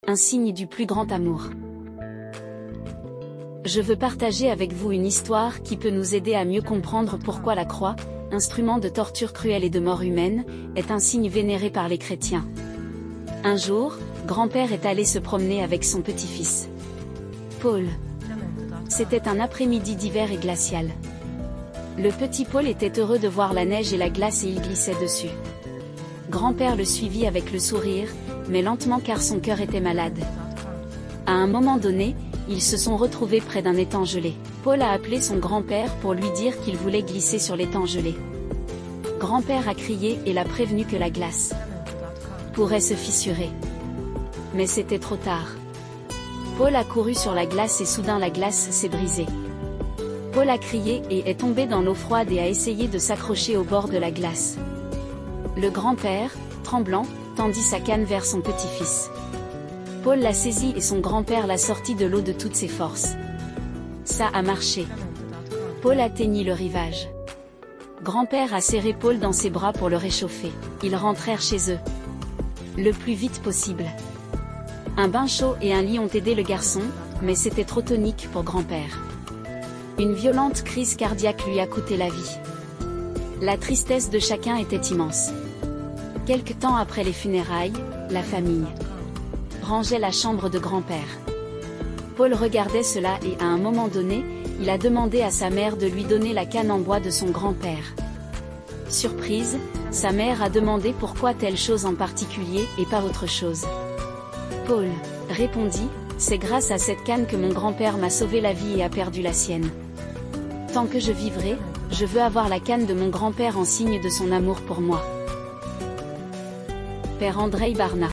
un signe du plus grand amour. Je veux partager avec vous une histoire qui peut nous aider à mieux comprendre pourquoi la croix, instrument de torture cruelle et de mort humaine, est un signe vénéré par les chrétiens. Un jour, grand-père est allé se promener avec son petit-fils, Paul. C'était un après-midi d'hiver et glacial. Le petit Paul était heureux de voir la neige et la glace et il glissait dessus. Grand-père le suivit avec le sourire, mais lentement car son cœur était malade. À un moment donné, ils se sont retrouvés près d'un étang gelé. Paul a appelé son grand-père pour lui dire qu'il voulait glisser sur l'étang gelé. Grand-père a crié et l'a prévenu que la glace pourrait se fissurer. Mais c'était trop tard. Paul a couru sur la glace et soudain la glace s'est brisée. Paul a crié et est tombé dans l'eau froide et a essayé de s'accrocher au bord de la glace. Le grand-père, tremblant, tendit sa canne vers son petit-fils. Paul l'a saisi et son grand-père l'a sorti de l'eau de toutes ses forces. Ça a marché. Paul atteignit le rivage. Grand-père a serré Paul dans ses bras pour le réchauffer. Ils rentrèrent chez eux le plus vite possible. Un bain chaud et un lit ont aidé le garçon, mais c'était trop tonique pour grand-père. Une violente crise cardiaque lui a coûté la vie. La tristesse de chacun était immense. Quelque temps après les funérailles, la famille rangeait la chambre de grand-père. Paul regardait cela et à un moment donné, il a demandé à sa mère de lui donner la canne en bois de son grand-père. Surprise, sa mère a demandé pourquoi telle chose en particulier et pas autre chose. Paul répondit, c'est grâce à cette canne que mon grand-père m'a sauvé la vie et a perdu la sienne. Tant que je vivrai, je veux avoir la canne de mon grand-père en signe de son amour pour moi. Père Andrei Barna.